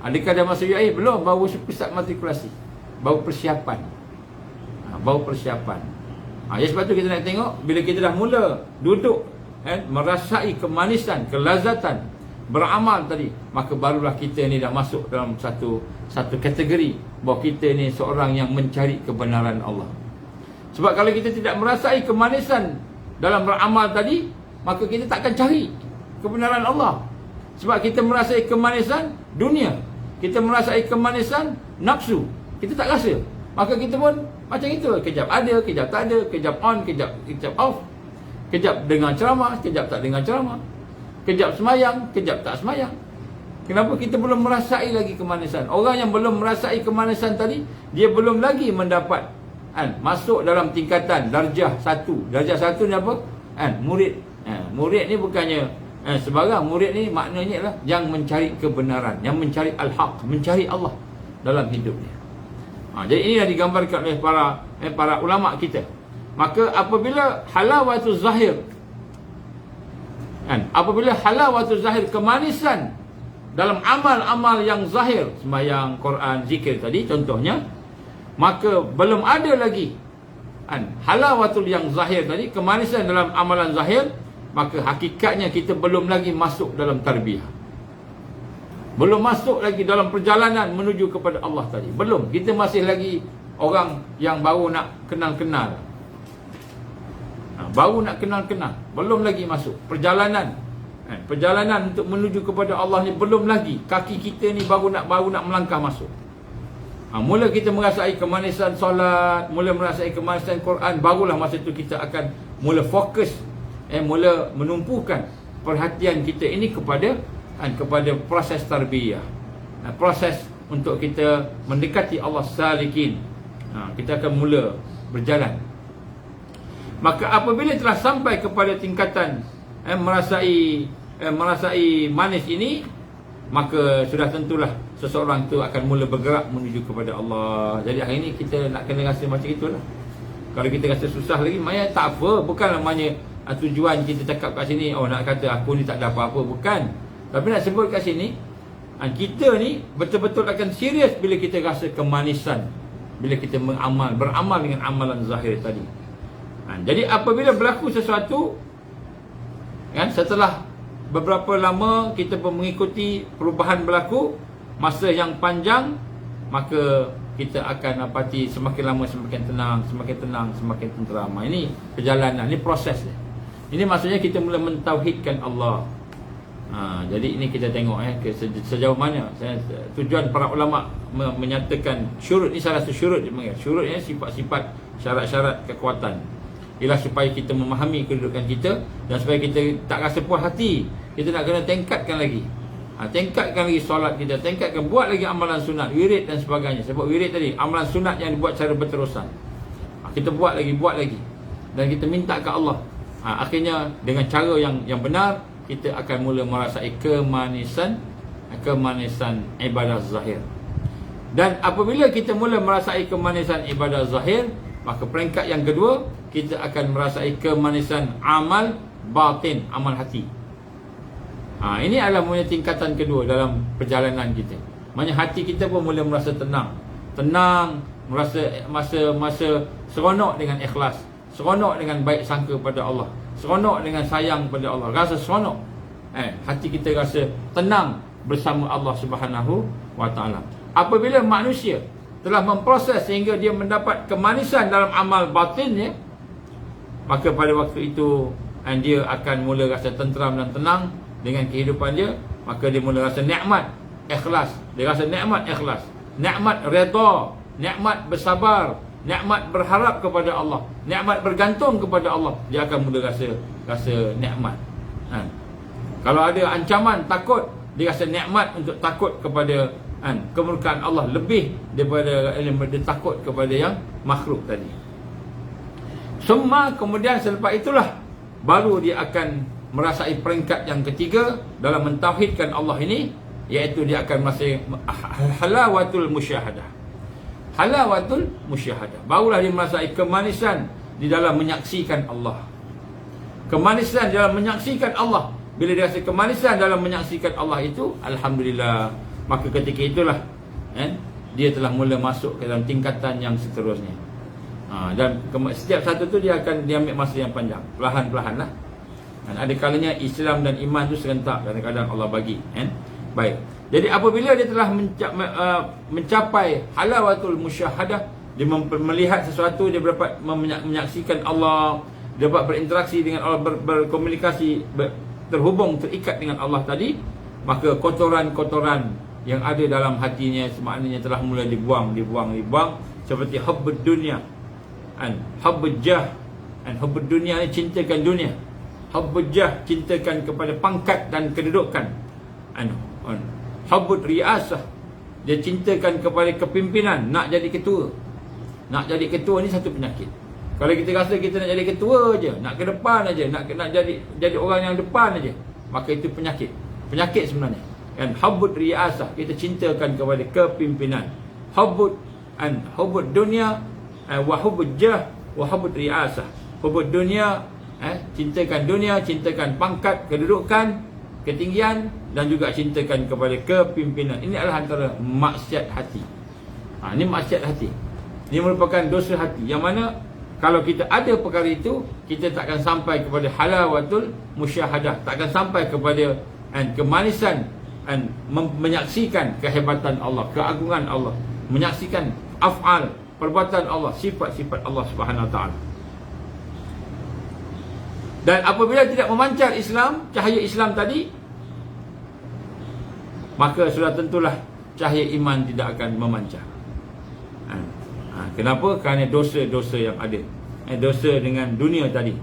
Adakah dah masuk UIA? Belum, baru pusat matrikulasi, baru persiapan. Jadi sebab tu kita nak tengok, bila kita dah mula duduk merasai kemanisan, kelazatan beramal tadi, maka barulah kita ni dah masuk dalam satu kategori bahawa kita ni seorang yang mencari kebenaran Allah, Sebab kalau kita tidak merasai kemanisan dalam beramal tadi, maka kita tak akan cari kebenaran Allah. Sebab kita merasai kemanisan dunia, kita merasai kemanisan nafsu, kita tak rasa. Maka kita pun macam itu, kejap ada, kejap tak ada, kejap on, kejap off, kejap dengar ceramah, kejap tak dengar ceramah, kejap semayang, kejap tak semayang. Kenapa kita belum merasai lagi kemanisan? Orang yang belum merasai kemanisan tadi, dia belum lagi mendapat masuk dalam tingkatan darjah 1. Darjah 1 ni apa? Murid. Murid ni bukannya sebarang. Murid ni maknanya adalah yang mencari kebenaran, yang mencari al-haq, mencari Allah dalam hidupnya. Jadi ini yang digambarkan oleh para ulama kita. Maka apabila halawatul zahir, apabila halawatul zahir, kemanisan dalam amal-amal yang zahir, sembahyang, Quran, zikir tadi contohnya, maka belum ada lagi halawatul yang zahir tadi, kemanisan dalam amalan zahir, maka hakikatnya kita belum lagi masuk dalam tarbiyah, belum masuk lagi dalam perjalanan menuju kepada Allah tadi. Belum, kita masih lagi orang yang baru nak kenal-kenal, baru nak kenal-kenal, belum lagi masuk perjalanan. Perjalanan untuk menuju kepada Allah ni belum lagi. Kaki kita ni baru nak melangkah masuk. Mula kita merasai kemanisan solat, mula merasai kemanisan Quran, barulah masa tu kita akan mula fokus, mula menumpukan perhatian kita ini kepada proses tarbiyah, proses untuk kita mendekati Allah salikin. Kita akan mula berjalan. Maka apabila telah sampai kepada tingkatan merasai manis ini, maka sudah tentulah seseorang tu akan mula bergerak menuju kepada Allah. Jadi hari ini kita nak kena rasa macam itulah. Kalau kita rasa susah lagi, maknanya tak apa. Bukan namanya tujuan kita cakap kat sini, nak kata aku ni tak ada apa-apa. Bukan. Tapi nak sebut kat sini, kita ni betul-betul akan serius bila kita rasa kemanisan, bila kita beramal dengan amalan zahir tadi. Jadi apabila berlaku sesuatu, setelah beberapa lama kita pun mengikuti perubahan berlaku, masa yang panjang, maka kita akan dapati semakin lama semakin tenang, semakin tenang, semakin tenteram. Ini perjalanan, ini proses. Ini maksudnya kita mula mentauhidkan Allah. Jadi ini kita tengok sejauh mana tujuan para ulama menyatakan syurut ni, salah satu syurut dia panggil. Syurut ni sifat-sifat, syarat-syarat kekuatan. Ialah supaya kita memahami kedudukan kita dan supaya kita tak rasa puas hati. Kita nak kena tingkatkan lagi. Tingkatkan lagi solat kita, tingkatkan, buat lagi amalan sunat, wirid dan sebagainya. Sebab wirid tadi, amalan sunat yang dibuat secara berterusan. Kita buat lagi. Dan kita minta ke Allah. Akhirnya dengan cara yang benar, kita akan mula merasai kemanisan ibadah zahir. Dan apabila kita mula merasai kemanisan ibadah zahir, maka peringkat yang kedua, kita akan merasai kemanisan amal batin, amal hati. Ini adalah tingkatan kedua dalam perjalanan kita. Maksudnya hati kita pun mula merasa tenang, masa seronok dengan ikhlas, seronok dengan baik sangka pada Allah, seronok dengan sayang pada Allah, rasa seronok. Hati kita rasa tenang bersama Allah Subhanahu wa taala. Apabila manusia telah memproses sehingga dia mendapat kemanisan dalam amal batinnya, maka pada waktu itu dia akan mula rasa tenteram dan tenang dengan kehidupan dia. Maka dia mula rasa nikmat ikhlas, dia rasa nikmat ikhlas, nikmat redha, nikmat bersabar, nikmat berharap kepada Allah, nikmat bergantung kepada Allah. Dia akan mula rasa nikmat. Kalau ada ancaman, takut, dia rasa nikmat untuk takut kepada kemurkaan Allah lebih daripada dia takut kepada yang makhluk tadi. Semua kemudian selepas itulah baru dia akan merasai peringkat yang ketiga dalam mentauhidkan Allah ini, iaitu dia akan merasai halawatul musyahadah. Halawatul musyahadah, barulah dia merasai kemanisan di dalam menyaksikan Allah. Kemanisan dalam menyaksikan Allah. Bila dia rasa kemanisan dalam menyaksikan Allah itu, alhamdulillah, maka ketika itulah dia telah mula masuk ke dalam tingkatan yang seterusnya. Dan setiap satu tu dia ambil masa yang panjang, perlahan-perlahan lah. Ada kalanya Islam dan iman tu serentak, kadang-kadang Allah bagi. Baik. Jadi apabila dia telah mencapai halawatul musyahadah, dia melihat sesuatu, dia dapat menyaksikan Allah, dia dapat berinteraksi dengan Allah, berkomunikasi, terhubung, terikat dengan Allah tadi, maka kotoran-kotoran yang ada dalam hatinya semaknanya telah mula dibuang seperti hubbud dunia, hubbud jah, hubbud dunia ni cintakan dunia, hubbud jah cintakan kepada pangkat dan kedudukan, hubbud riasah dia cintakan kepada kepimpinan, nak jadi ketua. Nak jadi ketua ni satu penyakit. Kalau kita rasa kita nak jadi ketua je, nak ke depan aja, nak jadi orang yang depan aja, maka itu penyakit. Penyakit sebenarnya. Kan hubbud riasah, kita cintakan kepada kepimpinan. Hubbud dunia wa hubbud jah wa hubbud riasah. Hubbud dunia cintakan dunia, cintakan pangkat, kedudukan, ketinggian, dan juga cintakan kepada kepimpinan. Ini adalah antara maksiat hati. Ini maksiat hati. Ini merupakan dosa hati yang mana kalau kita ada perkara itu, kita takkan sampai kepada halawatul musyahadah, takkan sampai kepada kemanisan menyaksikan kehebatan Allah, keagungan Allah, menyaksikan af'al, perbuatan Allah, sifat-sifat Allah Subhanahu Wa Taala. Dan apabila tidak memancar Islam, cahaya Islam tadi, maka sudah tentulah cahaya iman tidak akan memancar. Kenapa? Kerana dosa-dosa yang ada. Dosa dengan dunia tadi.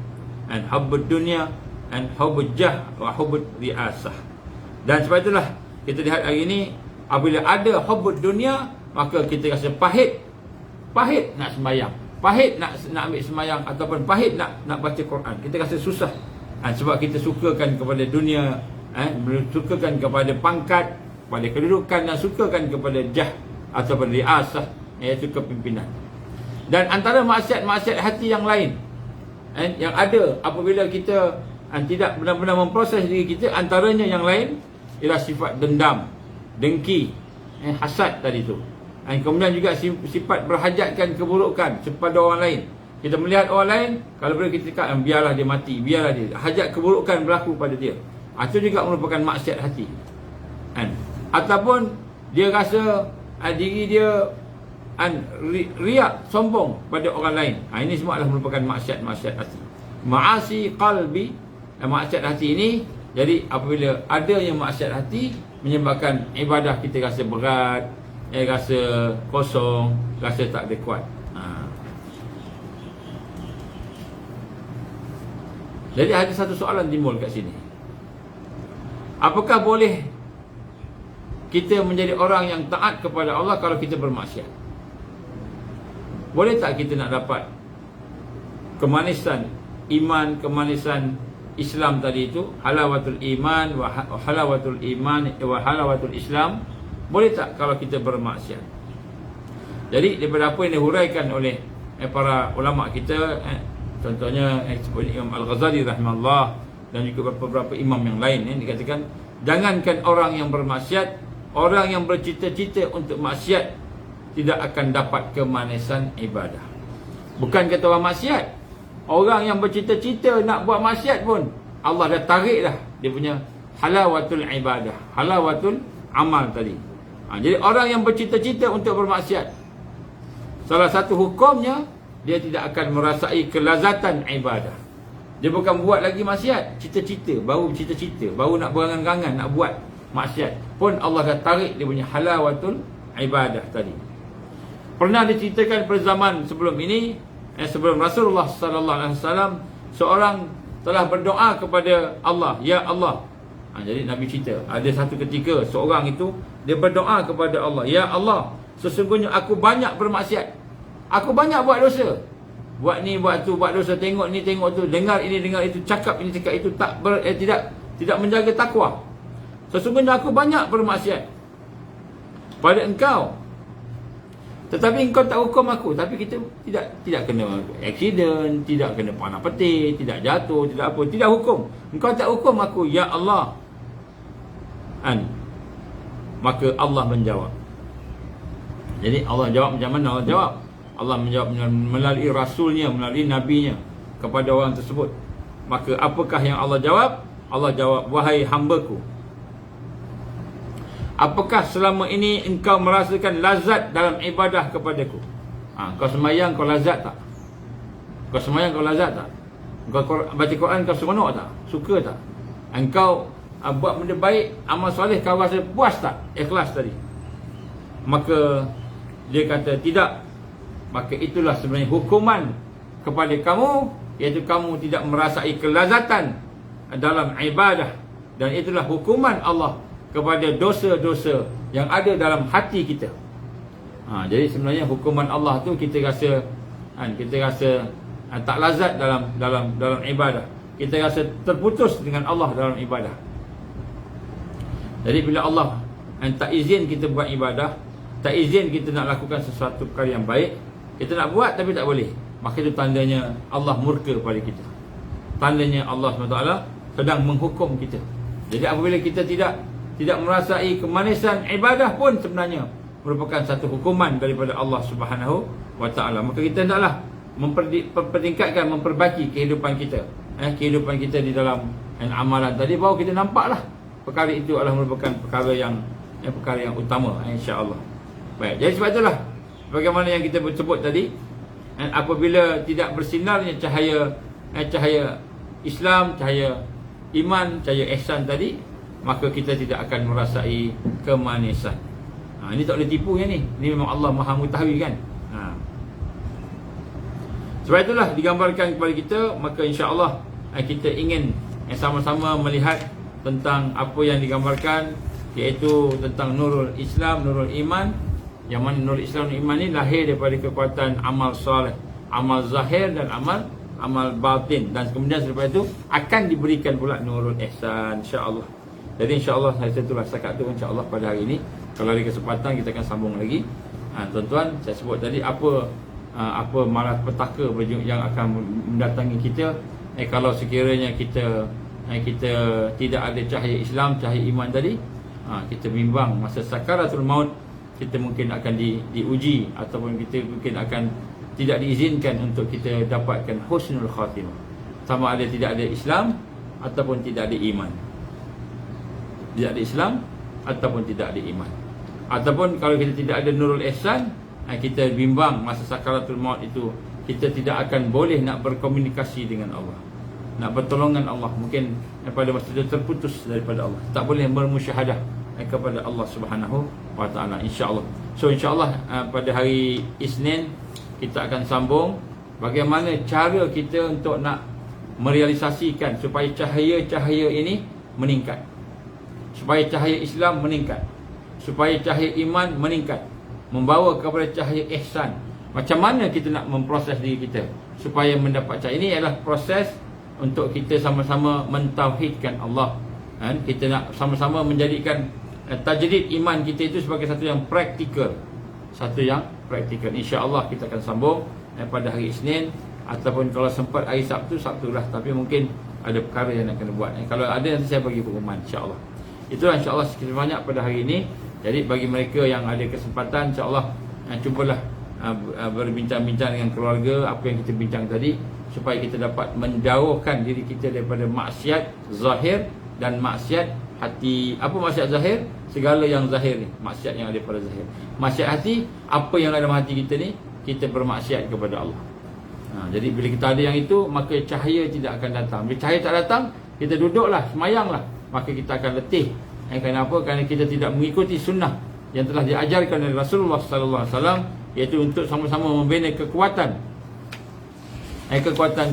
Hubbud dunia, hubbud jah, wa hubbud riasah. Dan sebab itulah kita lihat hari ini, apabila ada hubbud dunia, maka kita rasa pahit nak sembahyang, pahit nak ambil sembahyang, ataupun pahit nak baca Quran. Kita rasa susah. Sebab kita sukakan kepada dunia, sukakan kepada pangkat, kepada kedudukan, dan sukakan kepada jah ataupun riasah, iaitu kepimpinan. Dan antara maksiat-maksiat hati yang lain yang ada apabila kita tidak benar-benar memproses diri kita, antaranya yang lain ialah sifat dendam, dengki, hasad tadi tu. Kemudian juga sifat berhajatkan keburukan kepada orang lain. Kita melihat orang lain, kalau boleh kita cakap biarlah dia mati, biarlah dia, hajat keburukan berlaku pada dia. Itu juga merupakan maksiat hati. Ataupun dia rasa diri dia riak, sombong pada orang lain. Ini semua adalah merupakan maksiat-maksiat hati. Ma'asi qalbi, maksiat hati ini. Jadi apabila ada yang maksiat hati, menyebabkan ibadah kita rasa berat, rasa kosong, rasa tak ada kuat. Jadi ada satu soalan timbul kat sini. Apakah boleh kita menjadi orang yang taat kepada Allah kalau kita bermaksiat? Boleh tak kita nak dapat kemanisan iman, kemanisan Islam tadi itu, halawatul iman wa halawatul iman wa halawatul Islam? Boleh tak kalau kita bermaksiat? Jadi daripada apa yang dihuraikan oleh para ulama kita, contohnya seperti Imam Al-Ghazali rahimahullah, dan juga beberapa imam yang lain, dikatakan jangankan orang yang bermaksiat, orang yang bercita-cita untuk maksiat tidak akan dapat kemanisan ibadah. Bukan kata orang maksiat, orang yang bercita-cita nak buat maksiat pun Allah dah tarik dah dia punya halawatul ibadah, halawatul amal tadi. Jadi orang yang bercita-cita untuk bermaksiat, salah satu hukumnya dia tidak akan merasai kelazatan ibadah. Dia bukan buat lagi maksiat, cita-cita, baru cita-cita, baru nak berangan-angan nak buat maksiat, pun Allah dah tarik dia punya halawatul ibadah tadi. Pernah diceritakan pada zaman sebelum ini, sebelum Rasulullah sallallahu alaihi wasallam, seorang telah berdoa kepada Allah, ya Allah. Jadi Nabi cerita, ada satu ketika seorang itu dia berdoa kepada Allah, ya Allah, sesungguhnya aku banyak bermaksiat, aku banyak buat dosa, buat ni buat tu, buat dosa, tengok ni tengok tu, dengar ini dengar itu, cakap ini cakap itu, tidak menjaga takwa. Sesungguhnya aku banyak bermaksiat pada engkau, tetapi engkau tak hukum aku. Tapi kita tidak kena aksiden, tidak kena panah petir, tidak jatuh, tidak apa, tidak hukum. Engkau tak hukum aku, ya Allah. Maka Allah menjawab. Jadi Allah jawab macam mana Allah jawab? Allah menjawab melalui rasulnya, melalui nabinya kepada orang tersebut. Maka apakah yang Allah jawab? Allah jawab, wahai hambaku, apakah selama ini engkau merasakan lazat dalam ibadah kepadaku? Kau semayang kau lazat tak? Kau semayang kau lazat tak? Kau baca Quran kau seronok tak? Suka tak? Engkau buat benda baik, amal soleh kau rasa puas tak? Ikhlas tadi. Maka dia kata tidak. Maka itulah sebenarnya hukuman kepada kamu, iaitu kamu tidak merasai kelazatan dalam ibadah. Dan itulah hukuman Allah kepada dosa-dosa yang ada dalam hati kita. Jadi sebenarnya hukuman Allah tu kita rasa tak lazat dalam ibadah. Kita rasa terputus dengan Allah dalam ibadah. Jadi bila Allah tak izin kita buat ibadah, tak izin kita nak lakukan sesuatu perkara yang baik, kita nak buat tapi tak boleh, maka itu tandanya Allah murka pada kita. Tandanya Allah SWT sedang menghukum kita. Jadi apabila kita tidak merasai kemanisan ibadah pun sebenarnya merupakan satu hukuman daripada Allah Subhanahu wa taala. Maka kita hendaklah mempertingkatkan, memperbaiki kehidupan kita. Kehidupan kita di dalam amalan tadi, baru kita nampaklah perkara itu adalah merupakan perkara yang utama, insya-Allah. Baik, jadi sebab itulah bagaimana yang kita sebut tadi, apabila tidak bersinarnya cahaya Islam, cahaya iman, cahaya ihsan tadi, maka kita tidak akan merasai kemanisan. Ini tak boleh tipu yang ni. Ini memang Allah Maha mengetahui kan. Sebab itulah digambarkan kepada kita. Maka insya-Allah kita ingin sama-sama melihat tentang apa yang digambarkan, iaitu tentang nurul Islam, nurul iman. Yang mana nurul Islam dan iman ni lahir daripada kekuatan amal soleh, amal zahir dan amal batin. Dan kemudian selepas itu akan diberikan pula nurul ihsan, insya-Allah. Jadi insya-Allah saya itulah setakat tu insya-Allah pada hari ini. Kalau ada kesempatan kita akan sambung lagi. Tuan-tuan, saya sebut tadi apa malapetaka yang akan mendatangi kita kalau sekiranya kita tidak ada cahaya Islam, cahaya iman tadi. Kita bimbang masa sakaratul maut, kita mungkin akan diuji, ataupun kita mungkin akan tidak diizinkan untuk kita dapatkan husnul khatimah. Sama ada tidak ada Islam ataupun tidak ada iman. Tidak ada Islam ataupun tidak ada iman. Ataupun kalau kita tidak ada nurul ihsan, kita bimbang masa sakaratul maut itu kita tidak akan boleh nak berkomunikasi dengan Allah, nak bertolongan Allah. Mungkin pada masa itu terputus daripada Allah, tak boleh bermusyahadah kepada Allah Subhanahu wa taala, insya-Allah. So insya-Allah pada hari Isnin kita akan sambung bagaimana cara kita untuk nak merealisasikan supaya cahaya-cahaya ini meningkat, supaya cahaya Islam meningkat, supaya cahaya iman meningkat, membawa kepada cahaya ihsan. Macam mana kita nak memproses diri kita supaya mendapat cahaya? Ini adalah proses untuk kita sama-sama mentauhidkan Allah. Kita nak sama-sama menjadikan tajdid iman kita itu sebagai satu yang praktikal. Insya-Allah kita akan sambung pada hari Isnin, ataupun kalau sempat hari Sabtu, Sabtulah. Tapi mungkin ada perkara yang nak kena buat. Kalau ada nanti saya bagi pengumuman, insya-Allah. Itulah insya-Allah sekian banyak pada hari ini. Jadi bagi mereka yang ada kesempatan, insya-Allah cubalah berbincang-bincang dengan keluarga apa yang kita bincang tadi, supaya kita dapat menjauhkan diri kita daripada maksiat zahir dan maksiat hati. Apa maksiat zahir? Segala yang zahir ni, maksiat yang ada pada zahir. Maksiat hati, apa yang ada dalam hati kita ni, kita bermaksiat kepada Allah. Jadi bila kita ada yang itu, maka cahaya tidak akan datang. Bila cahaya tak datang, kita duduklah, semayanglah, maka kita akan letih. Kenapa? Kerana kita tidak mengikuti sunnah yang telah diajarkan oleh Rasulullah sallallahu alaihi wasallam, iaitu untuk sama-sama membina kekuatan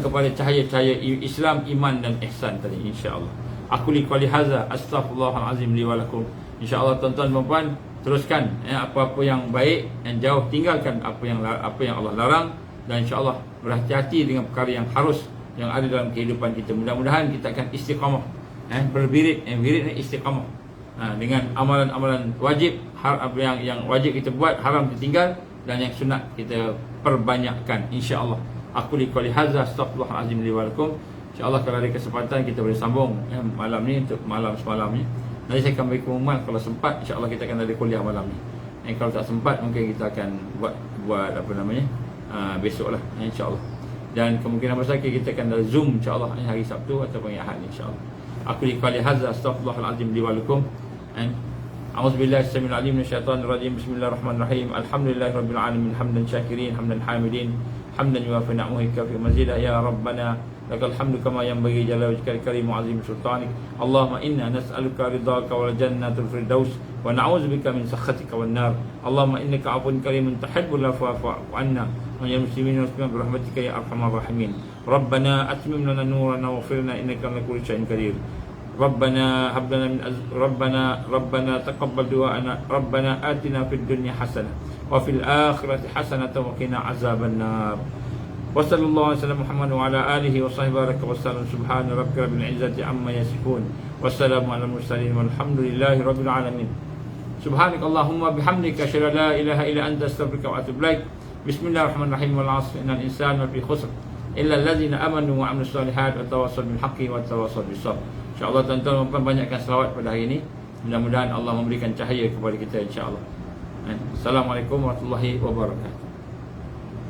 kepada cahaya-cahaya Islam, iman dan ihsan tadi, insya-Allah. Aku liqali hadza astaghfirullahalazim li wa lakum. Insya-Allah tuan-tuan dan puan, teruskan apa-apa yang baik dan jauh tinggalkan apa yang Allah larang, dan insya-Allah berhati-hati dengan perkara yang harus yang ada dalam kehidupan kita. Mudah-mudahan kita akan istiqamah, berbirit, wirid ni istiqamah dengan amalan-amalan wajib, apa yang wajib kita buat, haram kita tinggal, dan yang sunat kita perbanyakkan, insya-Allah. Aku liqali hadza astaghfirullahalazim li wa lakum. InsyaAllah kalau ada kesempatan kita boleh sambung malam ni, untuk malam semalam ni. Nanti saya akan beri pengumuman kalau sempat, insyaAllah kita akan ada kuliah malam ni. Kalau tak sempat, mungkin kita akan buat apa namanya, besok lah, insyaAllah. Dan kemungkinan besar kita akan ada Zoom, insyaAllah, hari Sabtu ataupun Ahad, insyaAllah. Aku liqali hadza astaghfirullahalazim li wa lakum. A'udzubillahi as-sami'il 'alim minasyaitonir rajim. Bismillahirrahmanirrahim. Alhamdulillahirabbil alamin hamdan syakirin hamdan hamidin hamdan yuwafi ni'amahu kafi mazidah ya rabbana lakal hamdu kama yanbaghi jalla wajhikal karim wa 'azim sultanik. Allahumma inna nas'aluka ridhaka wal jannatul firdaus wa na'udzubika min sakhatika wan nar. Allahumma innaka 'afuwun karimun tuhibbul 'afwa fa'fu 'anna wa ya muslimin wasbir birahmatika ya arhamar rahimin. Rabbana atmim lana nurana waghfir lana innaka 'ala kulli syai'in qadir. ربنا هب لنا من ربنا تقبل دعاءنا ربنا آتنا في الدنيا حسنة وفي الآخرة حسنة وقنا عذاب النار وصلى الله على سيدنا محمد وعلى آله وصحبه بارك وسلم سبحان ربك رب العزة عما يصفون والسلام على المرسلين والحمد لله رب العالمين سبحانك اللهم وبحمدك أشهد أن لا إله إلا أنت أستغفرك وأتوب إليك بسم الله الرحمن الرحيم والعصر إن الإنسان لفي خسر إلا الذين آمنوا وعملوا الصالحات وتواصوا بالحق وتواصوا بالصبر. InsyaAllah tuan-tuan banyakkan selawat pada hari ini. Mudah-mudahan Allah memberikan cahaya kepada kita insyaAllah. Assalamualaikum warahmatullahi wabarakatuh.